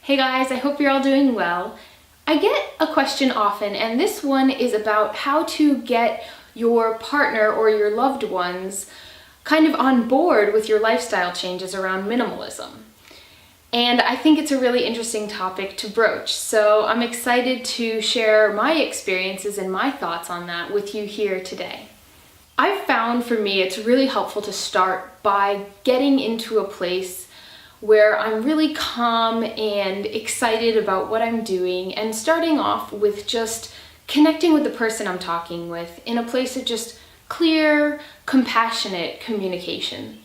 Hey guys, I hope you're all doing well. I get a question often, and this one is about how to get your partner or your loved ones kind of on board with your lifestyle changes around minimalism. And I think it's a really interesting topic to broach, so I'm excited to share my experiences and my thoughts on that with you here today. I've found for me it's really helpful to start by getting into a place where I'm really calm and excited about what I'm doing, and starting off with just connecting with the person I'm talking with in a place of just clear, compassionate communication.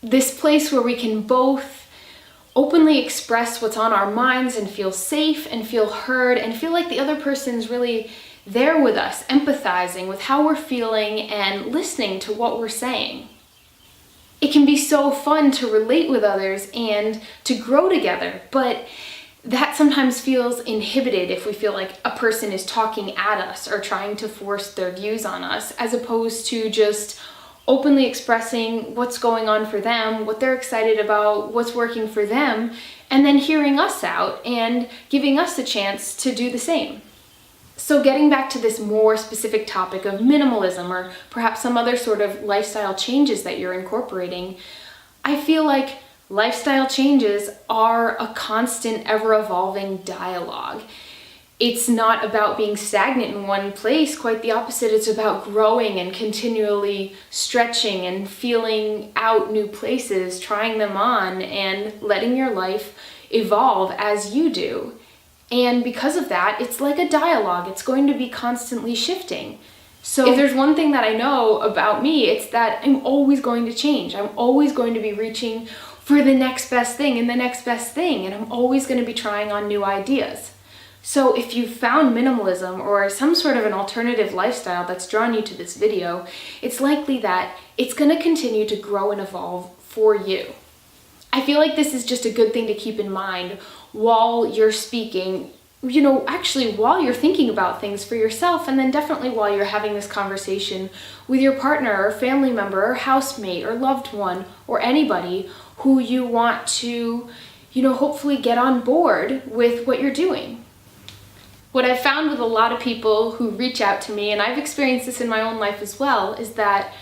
This place where we can both openly express what's on our minds and feel safe and feel heard and feel like the other person's really there with us, empathizing with how we're feeling and listening to what we're saying. It can be so fun to relate with others and to grow together, but that sometimes feels inhibited if we feel like a person is talking at us or trying to force their views on us, as opposed to just openly expressing what's going on for them, what they're excited about, what's working for them, and then hearing us out and giving us a chance to do the same. So getting back to this more specific topic of minimalism, or perhaps some other sort of lifestyle changes that you're incorporating, I feel like lifestyle changes are a constant, ever-evolving dialogue. It's not about being stagnant in one place, quite the opposite. It's about growing and continually stretching and feeling out new places, trying them on, and letting your life evolve as you do. And because of that, it's like a dialogue. It's going to be constantly shifting. So if there's one thing that I know about me, it's that I'm always going to change. I'm always going to be reaching for the next best thing and the next best thing, and I'm always going to be trying on new ideas. So if you've found minimalism or some sort of an alternative lifestyle that's drawn you to this video, it's likely that it's going to continue to grow and evolve for you. I feel like this is just a good thing to keep in mind while you're speaking, actually while you're thinking about things for yourself, and then definitely while you're having this conversation with your partner or family member or housemate or loved one or anybody who you want to, hopefully get on board with what you're doing. What I've found with a lot of people who reach out to me, and I've experienced this in my own life as well, is that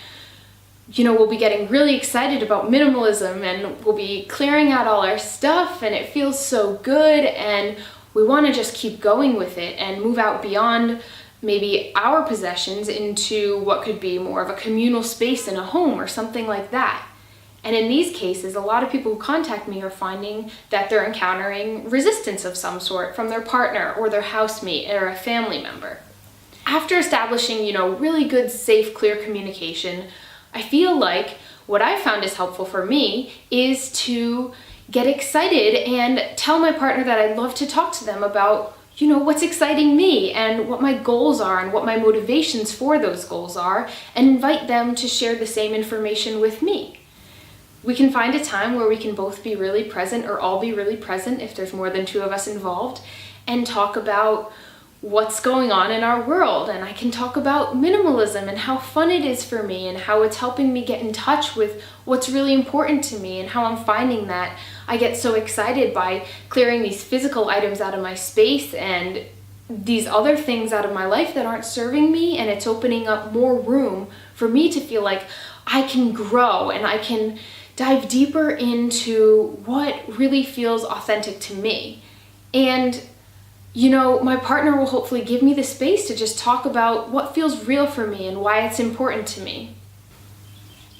we'll be getting really excited about minimalism and we'll be clearing out all our stuff and it feels so good, and we want to just keep going with it and move out beyond maybe our possessions into what could be more of a communal space in a home or something like that. And in these cases, a lot of people who contact me are finding that they're encountering resistance of some sort from their partner or their housemate or a family member. After establishing, really good, safe, clear communication, I feel like what I found is helpful for me is to get excited and tell my partner that I'd love to talk to them about, what's exciting me and what my goals are and what my motivations for those goals are, and invite them to share the same information with me. We can find a time where we can both be really present, or all be really present if there's more than two of us involved, and talk about what's going on in our world. And I can talk about minimalism and how fun it is for me and how it's helping me get in touch with what's really important to me, and how I'm finding that I get so excited by clearing these physical items out of my space and these other things out of my life that aren't serving me, and it's opening up more room for me to feel like I can grow and I can dive deeper into what really feels authentic to me. And my partner will hopefully give me the space to just talk about what feels real for me and why it's important to me.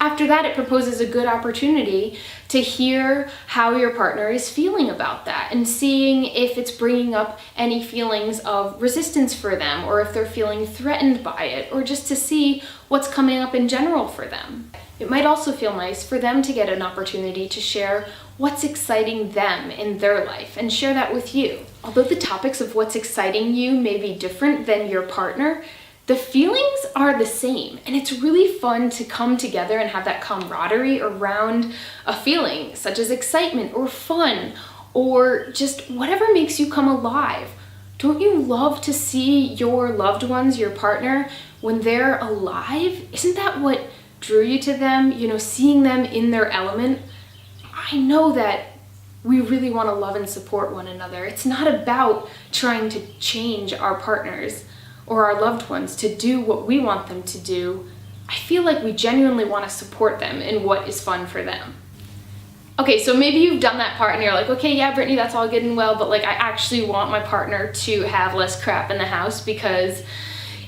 After that, it proposes a good opportunity to hear how your partner is feeling about that, and seeing if it's bringing up any feelings of resistance for them, or if they're feeling threatened by it, or just to see what's coming up in general for them. It might also feel nice for them to get an opportunity to share what's exciting them in their life and share that with you. Although the topics of what's exciting you may be different than your partner, the feelings are the same, and it's really fun to come together and have that camaraderie around a feeling such as excitement or fun or just whatever makes you come alive. Don't you love to see your loved ones, your partner, when they're alive? Isn't that what drew you to them? Seeing them in their element? I know that we really want to love and support one another. It's not about trying to change our partners or our loved ones to do what we want them to do. I feel like we genuinely want to support them in what is fun for them. Okay, so maybe you've done that part and you're like, okay, yeah, Brittany, that's all good and well, but like I actually want my partner to have less crap in the house because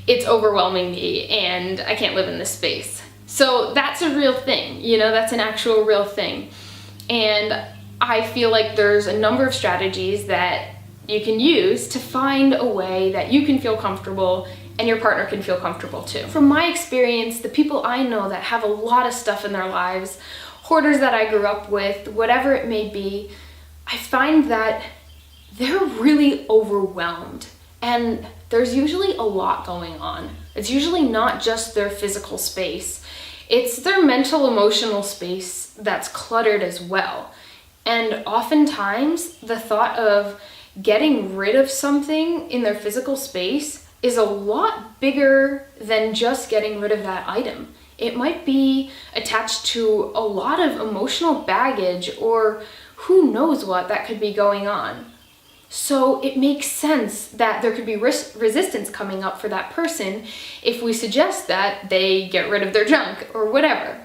it's overwhelming me and I can't live in this space. So that's a real thing, that's an actual real thing. And I feel like there's a number of strategies that you can use to find a way that you can feel comfortable and your partner can feel comfortable too. From my experience, the people I know that have a lot of stuff in their lives, hoarders that I grew up with, whatever it may be, I find that they're really overwhelmed and there's usually a lot going on. It's usually not just their physical space, it's their mental, emotional space that's cluttered as well. And oftentimes the thought of getting rid of something in their physical space is a lot bigger than just getting rid of that item. It might be attached to a lot of emotional baggage or who knows what that could be going on. So it makes sense that there could be resistance coming up for that person if we suggest that they get rid of their junk or whatever.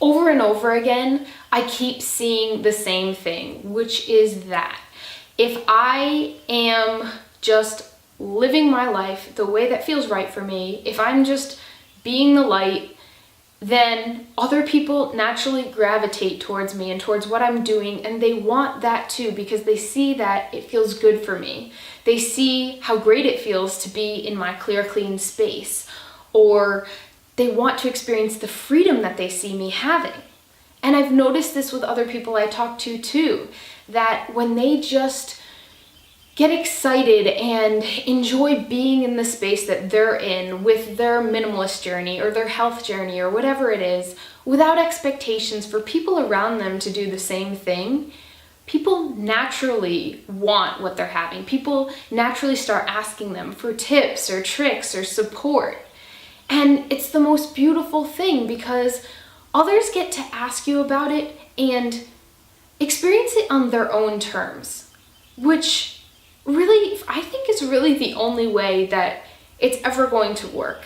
Over and over again, I keep seeing the same thing, which is that if I am just living my life the way that feels right for me, if I'm just being the light, then other people naturally gravitate towards me and towards what I'm doing, and they want that too because they see that it feels good for me. They see how great it feels to be in my clear, clean space, or they want to experience the freedom that they see me having. And I've noticed this with other people I talk to too, that when they just get excited and enjoy being in the space that they're in with their minimalist journey or their health journey or whatever it is, without expectations for people around them to do the same thing, people naturally want what they're having. People naturally start asking them for tips or tricks or support. And it's the most beautiful thing because others get to ask you about it and experience it on their own terms, which really, I think is really the only way that it's ever going to work.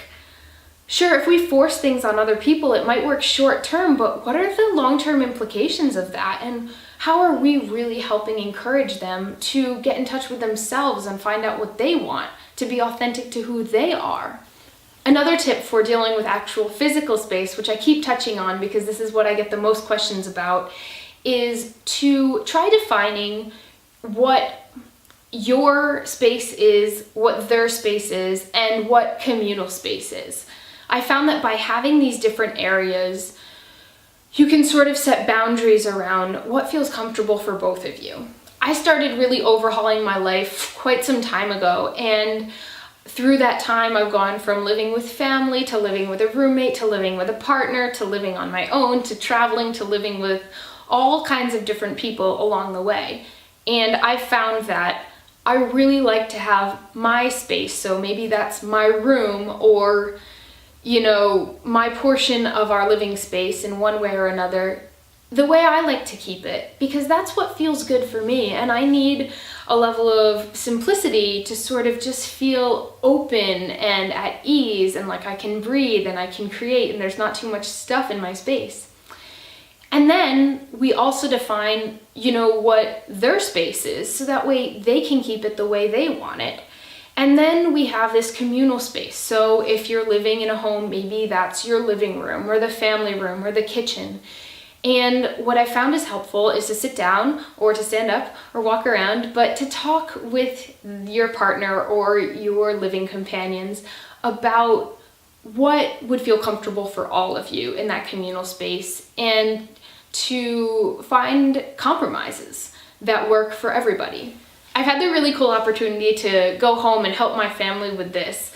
Sure, if we force things on other people, it might work short term, but what are the long-term implications of that? And how are we really helping encourage them to get in touch with themselves and find out what they want, to be authentic to who they are? Another tip for dealing with actual physical space, which I keep touching on because this is what I get the most questions about, is to try defining what your space is, what their space is, and what communal space is. I found that by having these different areas, you can sort of set boundaries around what feels comfortable for both of you. I started really overhauling my life quite some time ago, and through that time I've gone from living with family to living with a roommate to living with a partner to living on my own to traveling to living with all kinds of different people along the way. And I found that I really like to have my space, so maybe that's my room or, my portion of our living space in one way or another, the way I like to keep it, because that's what feels good for me, and I need a level of simplicity to sort of just feel open and at ease and like I can breathe and I can create and there's not too much stuff in my space. And then we also define, what their space is, so that way they can keep it the way they want it. And then we have this communal space. So if you're living in a home, maybe that's your living room or the family room or the kitchen. And what I found is helpful is to sit down or to stand up or walk around, but to talk with your partner or your living companions about what would feel comfortable for all of you in that communal space, and to find compromises that work for everybody. I've had the really cool opportunity to go home and help my family with this,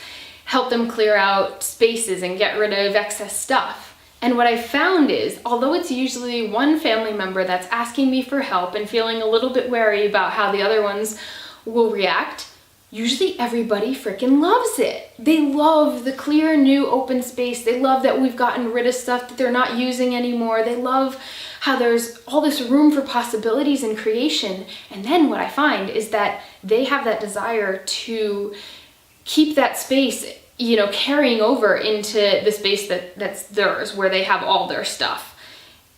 help them clear out spaces and get rid of excess stuff. And what I found is, although it's usually one family member that's asking me for help and feeling a little bit wary about how the other ones will react, usually everybody freaking loves it. They love the clear, new, open space. They love that we've gotten rid of stuff that they're not using anymore. They love how there's all this room for possibilities and creation. And then what I find is that they have that desire to keep that space, carrying over into the space that's theirs, where they have all their stuff.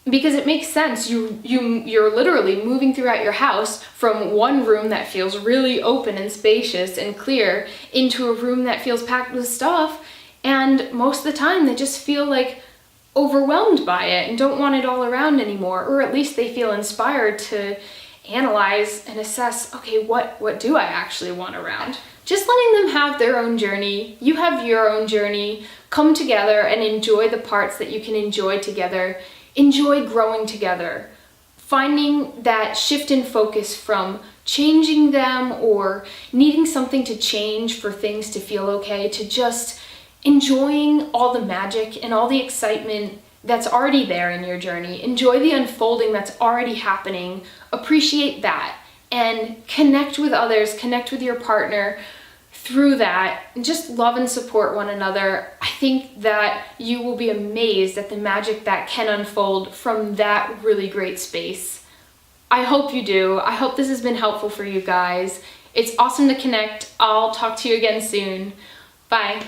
Because it makes sense. You're literally moving throughout your house from one room that feels really open and spacious and clear into a room that feels packed with stuff, and most of the time they just feel like overwhelmed by it and don't want it all around anymore, or at least they feel inspired to analyze and assess, okay, what do I actually want around? Just letting them have their own journey. You have your own journey. Come together and enjoy the parts that you can enjoy together. Enjoy growing together. Finding that shift in focus from changing them or needing something to change for things to feel okay, to just enjoying all the magic and all the excitement that's already there in your journey. Enjoy the unfolding that's already happening. Appreciate that and connect with others, connect with your partner through that, and just love and support one another. I think that you will be amazed at the magic that can unfold from that really great space. I hope you do. I hope this has been helpful for you guys. It's awesome to connect. I'll talk to you again soon. Bye.